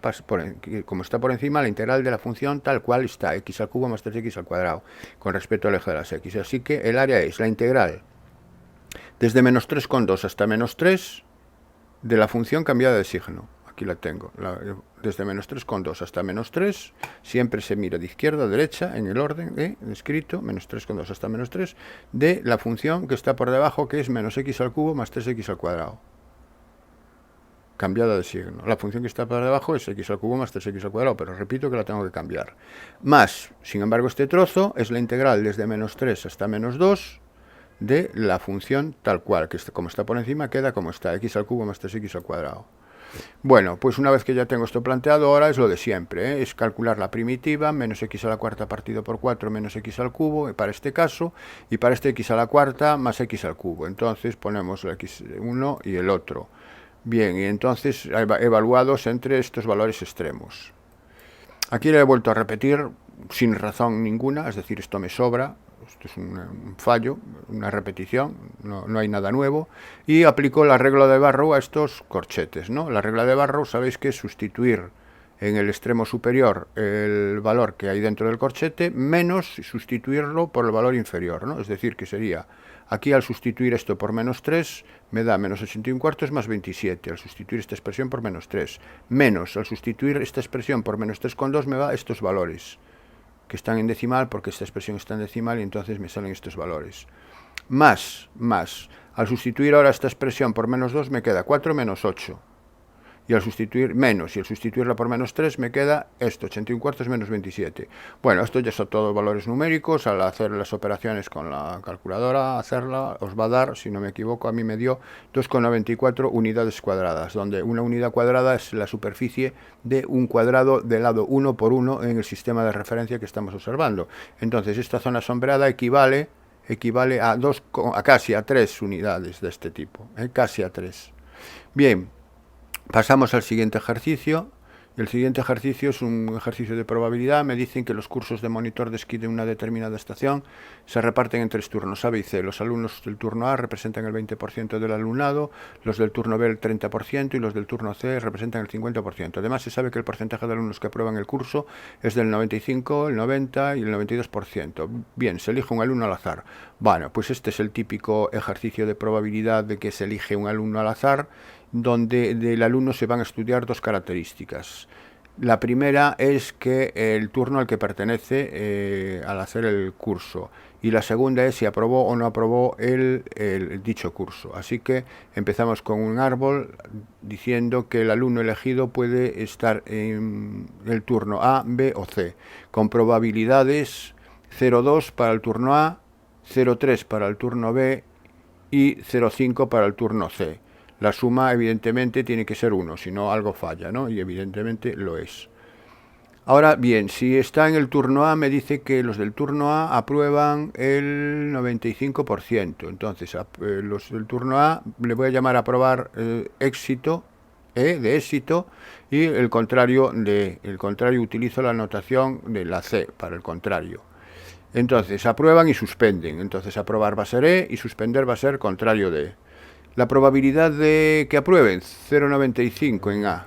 Speaker 1: como está por encima, la integral de la función tal cual está, x al cubo más 3x al cuadrado, con respecto al eje de las x. Así que el área es la integral desde menos 3,2 hasta menos 3 de la función cambiada de signo. Aquí la tengo, desde menos 3,2 hasta menos 3, siempre se mira de izquierda a derecha en el orden escrito, menos 3,2 hasta menos 3, de la función que está por debajo, que es menos x al cubo más 3x al cuadrado. Cambiada de signo. La función que está por debajo es x al cubo más 3x al cuadrado, pero repito que la tengo que cambiar. Más, sin embargo, este trozo es la integral desde menos 3 hasta menos 2 de la función tal cual, que como está por encima queda como está, x al cubo más 3x al cuadrado. Bueno, pues una vez que ya tengo esto planteado, ahora es lo de siempre, es calcular la primitiva, menos x a la cuarta partido por 4 menos x al cubo, para este caso, y para este x a la cuarta más x al cubo. Entonces ponemos el x1 y el otro. Bien, y entonces evaluados entre estos valores extremos. Aquí le he vuelto a repetir sin razón ninguna, es decir, esto me sobra, esto es un fallo, una repetición, no hay nada nuevo, y aplico la regla de Barrow a estos corchetes, ¿no? La regla de Barrow sabéis que es sustituir en el extremo superior el valor que hay dentro del corchete menos sustituirlo por el valor inferior, ¿no? Es decir, que sería Aquí al sustituir esto por menos 3 me da menos 81/4 más 27, al sustituir esta expresión por menos 3, menos al sustituir esta expresión por menos 3,2 me da estos valores, que están en decimal porque esta expresión está en decimal y entonces me salen estos valores. Más, al sustituir ahora esta expresión por menos 2 me queda 4 menos 8. Y al sustituir menos, y al sustituirla por menos 3 me queda esto, 81/4 menos 27. Bueno, esto ya son todos valores numéricos. Al hacer las operaciones con la calculadora, hacerla, os va a dar, si no me equivoco, a mí me dio 2,94 unidades cuadradas, donde una unidad cuadrada es la superficie de un cuadrado de lado 1 por 1 en el sistema de referencia que estamos observando. Entonces, esta zona sombreada equivale a casi a 3 unidades de este tipo, casi a 3. Bien. Pasamos al siguiente ejercicio. El siguiente ejercicio es un ejercicio de probabilidad. Me dicen que los cursos de monitor de esquí de una determinada estación se reparten en 3 turnos A, B y C. Los alumnos del turno A representan el 20% del alumnado, los del turno B el 30% y los del turno C representan el 50%. Además, se sabe que el porcentaje de alumnos que aprueban el curso es del 95, el 90 y el 92%. Bien, se elige un alumno al azar. Bueno, pues este es el típico ejercicio de probabilidad de que se elige un alumno al azar, donde del alumno se van a estudiar 2 características. La primera es que el turno al que pertenece al hacer el curso, y la segunda es si aprobó o no aprobó el dicho curso. Así que empezamos con un árbol diciendo que el alumno elegido puede estar en el turno A, B o C, con probabilidades 0,2 para el turno A, 0,3 para el turno B y 0,5 para el turno C. La suma, evidentemente, tiene que ser 1, si no algo falla, ¿no? Y evidentemente lo es. Ahora bien, si está en el turno A, me dice que los del turno A aprueban el 95%. Entonces, los del turno A le voy a llamar a aprobar éxito, de éxito, y el contrario utilizo la notación de la C para el contrario. Entonces, aprueban y suspenden. Entonces, aprobar va a ser E y suspender va a ser contrario de E. La probabilidad de que aprueben, 0,95 en A.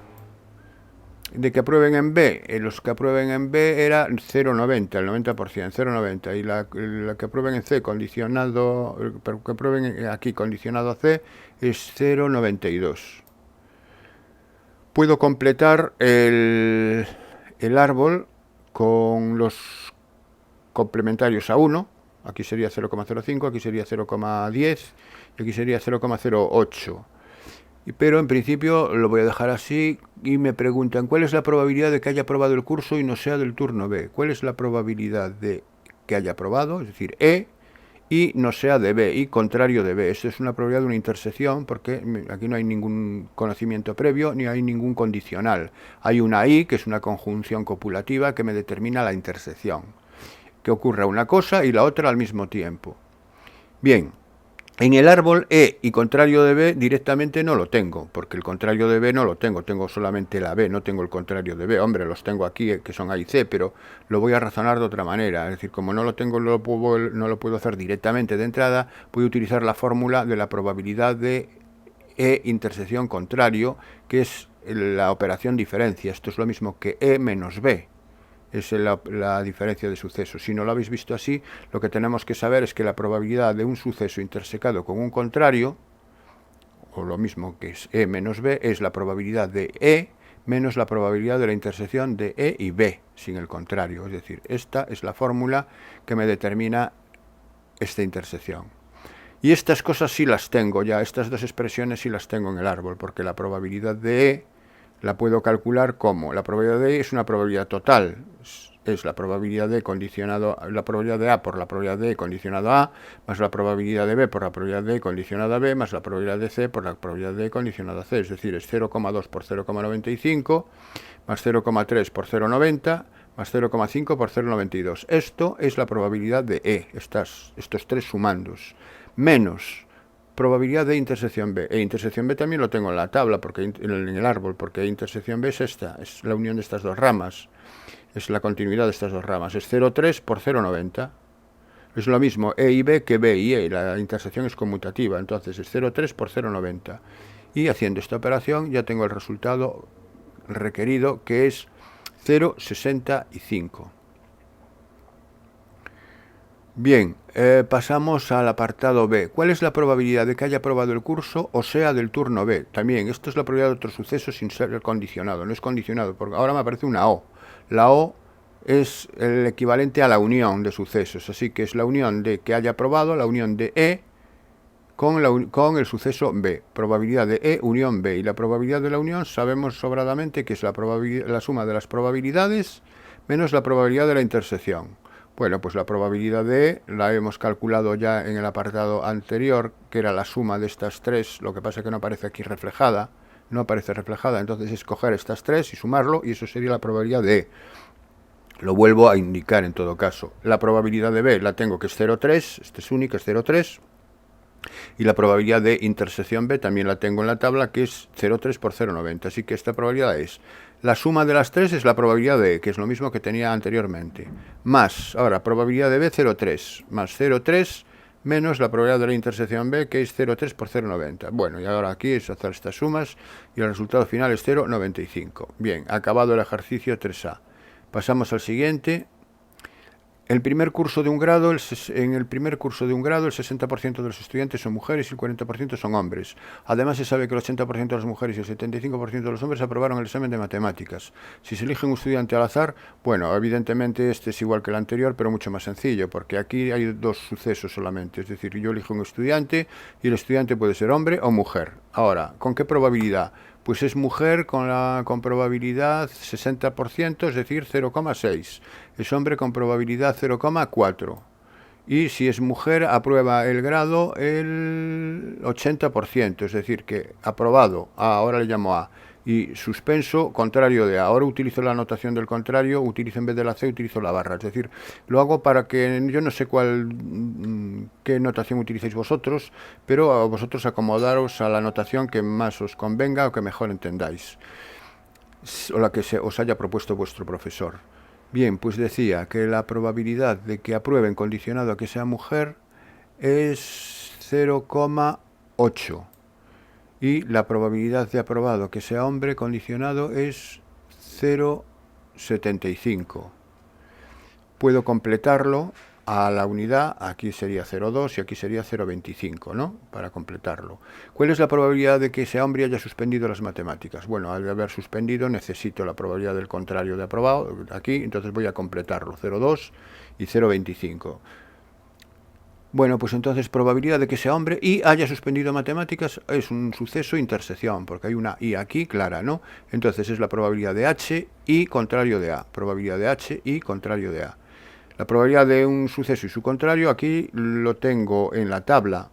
Speaker 1: De que aprueben en B, los que aprueben en B era 0,90, el 90%, 0,90. Y la que aprueben en C, que aprueben aquí condicionado a C, es 0,92. Puedo completar el árbol con los complementarios a 1. Aquí sería 0,05, aquí sería 0,10 y aquí sería 0,08. Pero en principio lo voy a dejar así y me preguntan ¿cuál es la probabilidad de que haya aprobado el curso y no sea del turno B? ¿Cuál es la probabilidad de que haya aprobado? Es decir, E y no sea de B y contrario de B. Esto es una probabilidad de una intersección porque aquí no hay ningún conocimiento previo ni hay ningún condicional. Hay una I, que es una conjunción copulativa que me determina la intersección. Que ocurra una cosa y la otra al mismo tiempo. Bien, en el árbol E y contrario de B directamente no lo tengo, porque el contrario de B no lo tengo solamente la B, no tengo el contrario de B. Hombre, los tengo aquí, que son A y C, pero lo voy a razonar de otra manera. Es decir, como no lo tengo, no lo puedo hacer directamente de entrada, voy a utilizar la fórmula de la probabilidad de E intersección contrario, que es la operación diferencia. Esto es lo mismo que E menos B. Es la diferencia de sucesos. Si no lo habéis visto así, lo que tenemos que saber es que la probabilidad de un suceso intersecado con un contrario, o lo mismo que es E menos B, es la probabilidad de E menos la probabilidad de la intersección de E y B, sin el contrario. Es decir, esta es la fórmula que me determina esta intersección. Y estas cosas sí las tengo ya, estas dos expresiones sí las tengo en el árbol, porque la probabilidad de E la puedo calcular como la probabilidad de E es una probabilidad total, es la probabilidad de la probabilidad de A por la probabilidad de E condicionado a A, más la probabilidad de B por la probabilidad de E condicionada a B, más la probabilidad de C por la probabilidad de E condicionada a C, es decir, es 0,2 por 0,95, más 0,3 por 0,90, más 0,5 por 0,92. Esto es la probabilidad de E, estos 3 sumandos, menos probabilidad de intersección B. E intersección B también lo tengo en la tabla, en el árbol, porque intersección B es esta, es la unión de estas dos ramas, es la continuidad de estas dos ramas, es 0,3 por 0,90. Es lo mismo E y B que B y E, la intersección es conmutativa, entonces es 0,3 por 0,90. Y haciendo esta operación ya tengo el resultado requerido, que es 0,65. Bien, Pasamos al apartado B. ¿Cuál es la probabilidad de que haya aprobado el curso o sea del turno B? También, esto es la probabilidad de otro suceso sin ser condicionado. No es condicionado, porque ahora me aparece una O. La O es el equivalente a la unión de sucesos, así que es la unión de que haya aprobado, la unión de E con el suceso B. Probabilidad de E, unión B. Y la probabilidad de la unión sabemos sobradamente que es la suma de las probabilidades menos la probabilidad de la intersección. Bueno, pues la probabilidad de E la hemos calculado ya en el apartado anterior, que era la suma de estas tres, lo que pasa es que no aparece aquí reflejada, no aparece reflejada, entonces es coger estas tres y sumarlo, y eso sería la probabilidad de E. Lo vuelvo a indicar en todo caso. La probabilidad de B la tengo que es 0,3, este es única, es 0,3, y la probabilidad de intersección B también la tengo en la tabla, que es 0,3 por 0,90, así que esta probabilidad es la suma de las tres, es la probabilidad de E, que es lo mismo que tenía anteriormente, más, ahora, probabilidad de B 0,3, más 0,3 menos la probabilidad de la intersección B, que es 0,3 por 0,90. Bueno, y ahora aquí es hacer estas sumas y el resultado final es 0,95. Bien, acabado el ejercicio 3A. Pasamos al siguiente. En el primer curso de un grado, el 60% de los estudiantes son mujeres y el 40% son hombres. Además, se sabe que el 80% de las mujeres y el 75% de los hombres aprobaron el examen de matemáticas. Si se elige un estudiante al azar, bueno, evidentemente este es igual que el anterior, pero mucho más sencillo, porque aquí hay dos sucesos solamente. Es decir, yo elijo un estudiante y el estudiante puede ser hombre o mujer. Ahora, ¿con qué probabilidad? Pues es mujer con probabilidad 60%, es decir, 0,6. Es hombre con probabilidad 0,4. Y si es mujer, aprueba el grado el 80%, es decir, que aprobado, A, ahora le llamo A, y suspenso, contrario de A. Ahora utilizo la notación del contrario, utilizo en vez de la C, utilizo la barra. Es decir, lo hago para que, yo no sé qué notación utilicéis vosotros, pero a vosotros acomodaros a la notación que más os convenga o que mejor entendáis, o la que os haya propuesto vuestro profesor. Bien, pues decía que la probabilidad de que aprueben condicionado a que sea mujer es 0,8. Y la probabilidad de aprobado que sea hombre condicionado es 0,75. Puedo completarlo a la unidad, aquí sería 0,2 y aquí sería 0,25, ¿no? Para completarlo. ¿Cuál es la probabilidad de que ese hombre haya suspendido las matemáticas? Bueno, al haber suspendido necesito la probabilidad del contrario de aprobado, aquí, entonces voy a completarlo, 0,2 y 0,25. Bueno, pues entonces probabilidad de que sea hombre y haya suspendido matemáticas es un suceso intersección, porque hay una I aquí clara, ¿no? Entonces es la probabilidad de H y contrario de A. Probabilidad de H y contrario de A. La probabilidad de un suceso y su contrario aquí lo tengo en la tabla.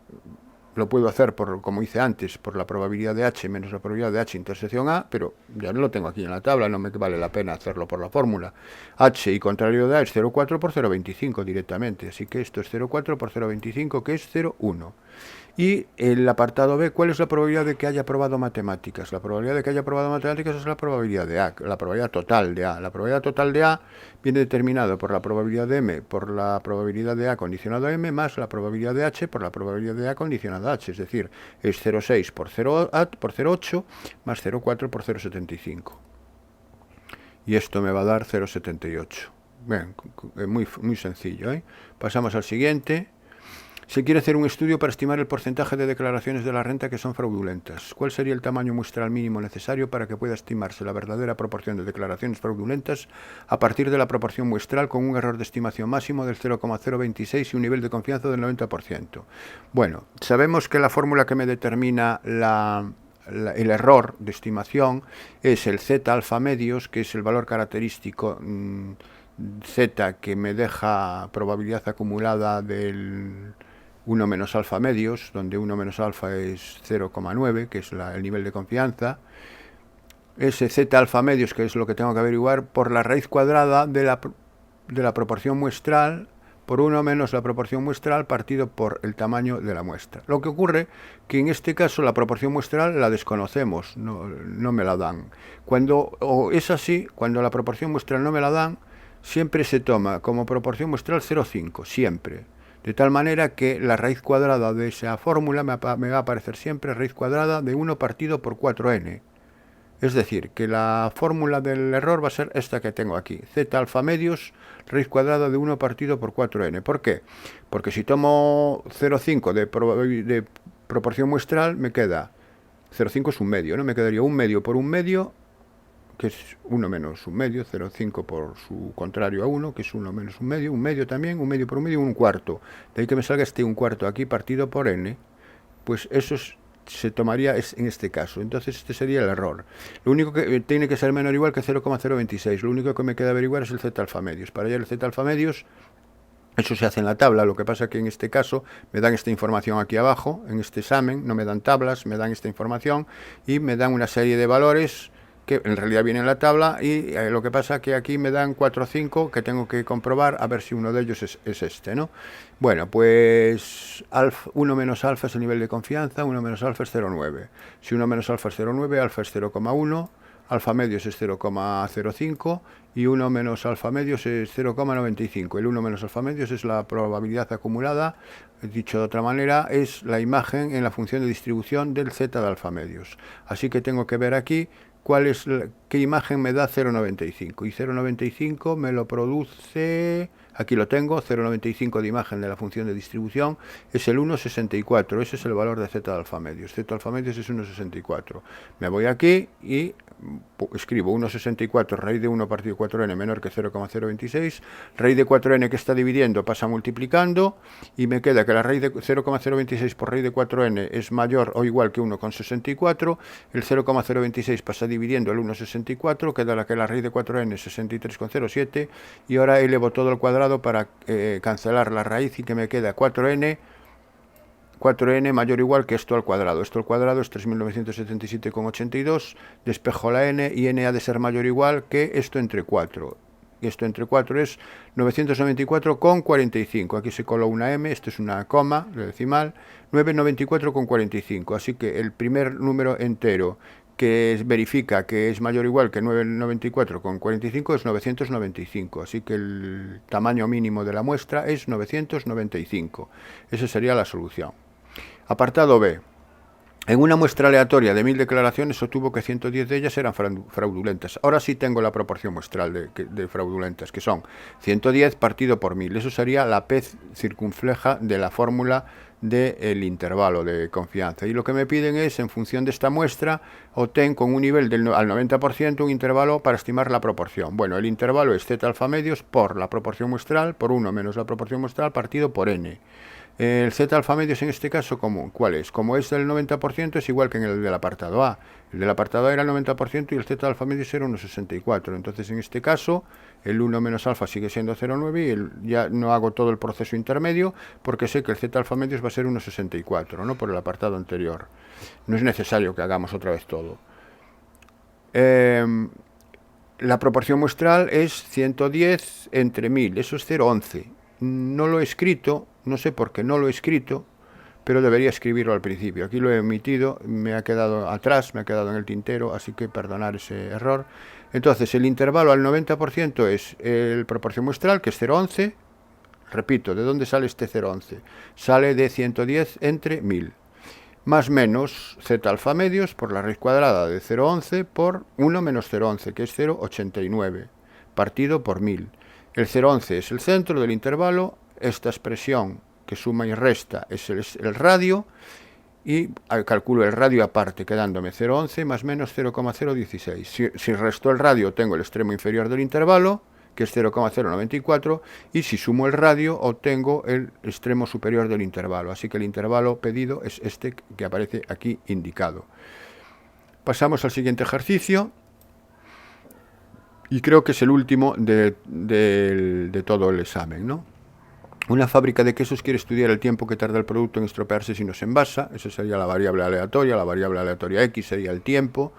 Speaker 1: Lo puedo hacer, como hice antes, por la probabilidad de H menos la probabilidad de H intersección A, pero ya no lo tengo aquí en la tabla, no me vale la pena hacerlo por la fórmula. H y contrario de A es 0,4 por 0,25 directamente, así que esto es 0,4 por 0,25, que es 0,1. Y el apartado B, ¿cuál es la probabilidad de que haya aprobado matemáticas? La probabilidad de que haya aprobado matemáticas es la probabilidad de A, la probabilidad total de A. La probabilidad total de A viene determinada por la probabilidad de M por la probabilidad de A condicionado a M más la probabilidad de H por la probabilidad de A condicionado a H. Es decir, es 0,6 por 0,8 más 0,4 por 0,75. Y esto me va a dar 0,78. Bien, muy sencillo, ¿eh? Pasamos al siguiente. Se quiere hacer un estudio para estimar el porcentaje de declaraciones de la renta que son fraudulentas. ¿Cuál sería el tamaño muestral mínimo necesario para que pueda estimarse la verdadera proporción de declaraciones fraudulentas a partir de la proporción muestral con un error de estimación máximo del 0,026 y un nivel de confianza del 90%? Bueno, sabemos que la fórmula que me determina el error de estimación es el Z alfa medios, que es el valor característico Z que me deja probabilidad acumulada del 1 menos alfa medios, donde 1 menos alfa es 0,9, que es el nivel de confianza. Ese Z alfa medios, que es lo que tengo que averiguar, por la raíz cuadrada de la proporción muestral, por 1 menos la proporción muestral partido por el tamaño de la muestra. Lo que ocurre que en este caso la proporción muestral la desconocemos, no me la dan. Cuando es así, cuando la proporción muestral no me la dan, siempre se toma como proporción muestral 0,5, siempre. De tal manera que la raíz cuadrada de esa fórmula me va a aparecer siempre raíz cuadrada de 1 partido por 4n. Es decir, que la fórmula del error va a ser esta que tengo aquí. Z alfa medios, raíz cuadrada de 1 partido por 4n. ¿Por qué? Porque si tomo 0,5 de proporción muestral, me queda 0,5 es un medio, ¿no? Me quedaría un medio por un medio, que es 1 menos un medio, 0,5 por su contrario a 1, que es 1 menos un medio también, un medio por un medio, un cuarto. De ahí que me salga este un cuarto aquí partido por n, pues eso se tomaría en este caso. Entonces este sería el error. Lo único que tiene que ser menor o igual que 0,026. Lo único que me queda averiguar es el z alfa medios. Para hallar el z alfa medios, eso se hace en la tabla. Lo que pasa es que en este caso me dan esta información aquí abajo, en este examen, no me dan tablas, me dan esta información y me dan una serie de valores que en realidad viene en la tabla, y lo que pasa es que aquí me dan 4 o 5 que tengo que comprobar a ver si uno de ellos es este, ¿no? Bueno, pues 1 menos alfa es el nivel de confianza, 1 menos alfa es 0,9. Si 1 menos alfa es 0,9, alfa es 0,1, alfa medios es 0,05 y 1 menos alfa medios es 0,95. El 1 menos alfa medios es la probabilidad acumulada, dicho de otra manera, es la imagen en la función de distribución del z de alfa medios. Así que tengo que ver aquí qué imagen me da 0,95, y 0,95 me lo produce, aquí lo tengo, 0,95 de imagen de la función de distribución es el 1,64, ese es el valor de z de alfa medios, z alfa medios es 1,64. Me voy aquí y escribo 1,64 raíz de 1 partido 4n menor que 0,026, raíz de 4n que está dividiendo pasa multiplicando, y me queda que la raíz de 0,026 por raíz de 4n es mayor o igual que 1,64, el 0,026 pasa dividiendo el 1,64, queda que la raíz de 4n es 63,07, y ahora elevo todo al cuadrado para cancelar la raíz y que me queda 4n mayor o igual que esto al cuadrado. Esto al cuadrado es 3.977,82. Despejo la n y n ha de ser mayor o igual que esto entre 4. Y esto entre 4 es 994,45. Aquí se coló una m, esto es una coma, la decimal. 994,45. Así que el primer número entero que verifica que es mayor o igual que 994,45 es 995. Así que el tamaño mínimo de la muestra es 995. Esa sería la solución. Apartado B. En una muestra aleatoria de 1000 declaraciones obtuvo que 110 de ellas eran fraudulentas. Ahora sí tengo la proporción muestral de fraudulentas, que son 110 partido por 1000. Eso sería la P circunfleja de la fórmula del intervalo de confianza. Y lo que me piden es, en función de esta muestra, obtén con un nivel al 90% un intervalo para estimar la proporción. Bueno, el intervalo es z alfa medios por la proporción muestral, por 1 menos la proporción muestral partido por n. El z alfa medios en este caso, ¿cuál es? Como es del 90%, es igual que en el del apartado A. El del apartado A era el 90% y el z alfa medios era 1,64. Entonces, en este caso, el 1 menos alfa sigue siendo 0,9 y ya no hago todo el proceso intermedio porque sé que el z alfa medios va a ser 1,64, ¿no? Por el apartado anterior. No es necesario que hagamos otra vez todo. La proporción muestral es 110 entre 1000, eso es 0,11. No lo he escrito, no sé por qué no lo he escrito, pero debería escribirlo al principio. Aquí lo he omitido, me ha quedado atrás, me ha quedado en el tintero, así que perdonar ese error. Entonces, el intervalo al 90% es el proporción muestral, que es 0,11. Repito, ¿de dónde sale este 0,11? Sale de 110 entre 1000. Más menos z alfa medios por la raíz cuadrada de 0,11 por 1 menos 0,11, que es 0,89, partido por 1000. El 0,11 es el centro del intervalo, esta expresión que suma y resta es el radio, y calculo el radio aparte, quedándome 0,11 más menos 0,016. Si resto el radio, tengo el extremo inferior del intervalo, que es 0,094, y si sumo el radio, obtengo el extremo superior del intervalo. Así que el intervalo pedido es este que aparece aquí indicado. Pasamos al siguiente ejercicio. Y creo que es el último de todo el examen, ¿no? Una fábrica de quesos quiere estudiar el tiempo que tarda el producto en estropearse si no se envasa. Esa sería la variable aleatoria. La variable aleatoria X sería el tiempo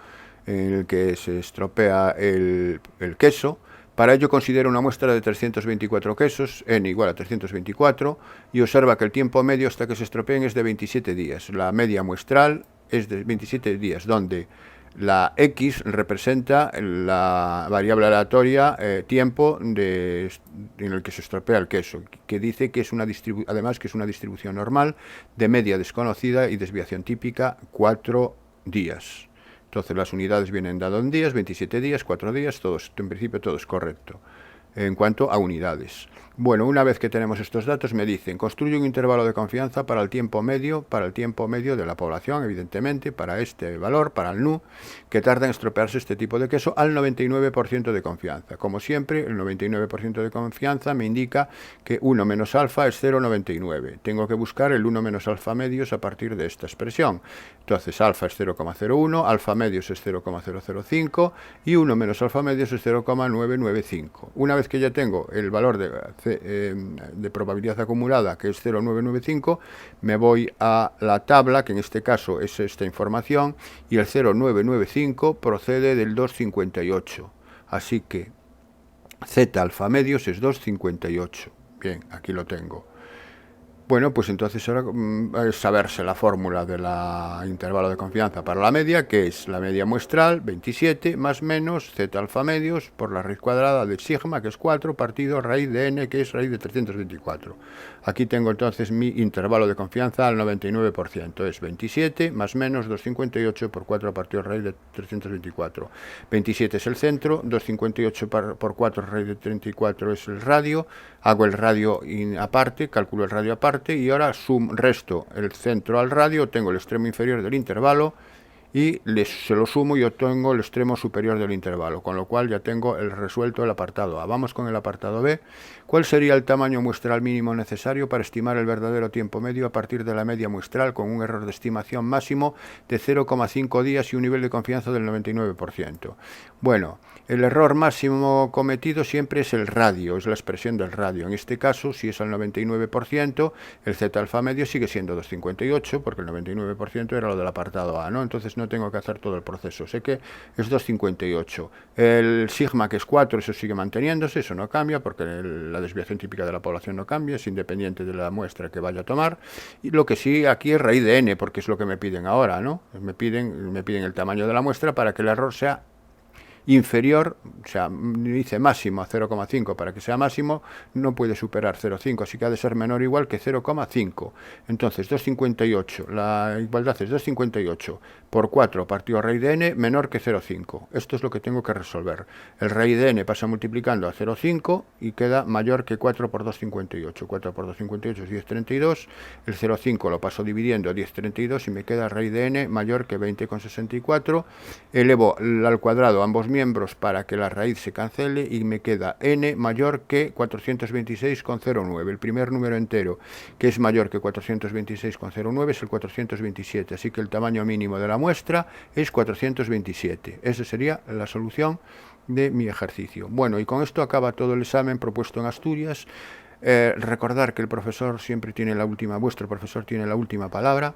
Speaker 1: en el que se estropea el queso. Para ello considera una muestra de 324 quesos, n igual a 324, y observa que el tiempo medio hasta que se estropeen es de 27 días. La media muestral es de 27 días, donde la X representa la variable aleatoria tiempo en el que se estropea el queso, que dice que es además que es una distribución normal de media desconocida y desviación típica 4 días. Entonces las unidades vienen dadas en días, 27 días, 4 días, en principio todo es correcto en cuanto a unidades. Bueno, una vez que tenemos estos datos me dicen, construye un intervalo de confianza para el tiempo medio de la población, evidentemente, para este valor, para el NU, que tarda en estropearse este tipo de queso al 99% de confianza. Como siempre, el 99% de confianza me indica que 1 menos alfa es 0,99. Tengo que buscar el 1 menos alfa medios a partir de esta expresión. Entonces, alfa es 0,01, alfa medios es 0,005 y 1 menos alfa medios es 0,995. Una vez que ya tengo el valor de probabilidad acumulada, que es 0,995, me voy a la tabla, que en este caso es esta información, y el 0,995 procede del 2,58. Así que Z alfa medios es 2,58. Bien, aquí lo tengo. Bueno, pues entonces ahora es saberse la fórmula del intervalo de confianza para la media, que es la media muestral, 27, más menos z alfa medios por la raíz cuadrada de sigma, que es 4, partido raíz de n, que es raíz de 324. Aquí tengo entonces mi intervalo de confianza al 99%, es 27 más menos 258 por 4 partido raíz de 324. 27 es el centro, 258 por 4 raíz de 34 es el radio, hago el radio aparte, calculo el radio aparte, y ahora resto el centro al radio, tengo el extremo inferior del intervalo y se lo sumo y obtengo el extremo superior del intervalo, con lo cual ya tengo resuelto el apartado A. Vamos con el apartado B. ¿Cuál sería el tamaño muestral mínimo necesario para estimar el verdadero tiempo medio a partir de la media muestral con un error de estimación máximo de 0,5 días y un nivel de confianza del 99%? Bueno, el error máximo cometido siempre es el radio, es la expresión del radio. En este caso, si es al 99%, el z alfa medio sigue siendo 2,58, porque el 99% era lo del apartado A, ¿no? Entonces no tengo que hacer todo el proceso, sé que es 2,58. El sigma, que es 4, eso sigue manteniéndose, eso no cambia, porque la desviación típica de la población no cambia, es independiente de la muestra que vaya a tomar. Y lo que sí aquí es raíz de n, porque es lo que me piden ahora, ¿no? Me piden el tamaño de la muestra para que el error sea inferior, o sea, dice máximo a 0,5, para que sea máximo no puede superar 0,5, así que ha de ser menor o igual que 0,5. Entonces 2,58, la igualdad es 2,58 por 4 partido a raíz de n menor que 0,5. Esto es lo que tengo que resolver. El raíz de n pasa multiplicando a 0,5 y queda mayor que 4 por 2,58. 4 por 2,58 es 10,32. El 0,5 lo paso dividiendo a 10,32 y me queda raíz de n mayor que 20,64. Elevo al cuadrado ambos miembros para que la raíz se cancele y me queda n mayor que 426,09. El primer número entero que es mayor que 426,09 es el 427, así que el tamaño mínimo de la muestra es 427. Esa sería la solución de mi ejercicio. Bueno, y con esto acaba todo el examen propuesto en Asturias. Recordar que el profesor siempre tiene vuestro profesor tiene la última palabra.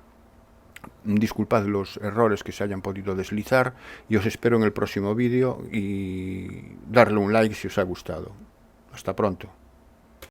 Speaker 1: Disculpad los errores que se hayan podido deslizar y os espero en el próximo vídeo y darle un like si os ha gustado. Hasta pronto.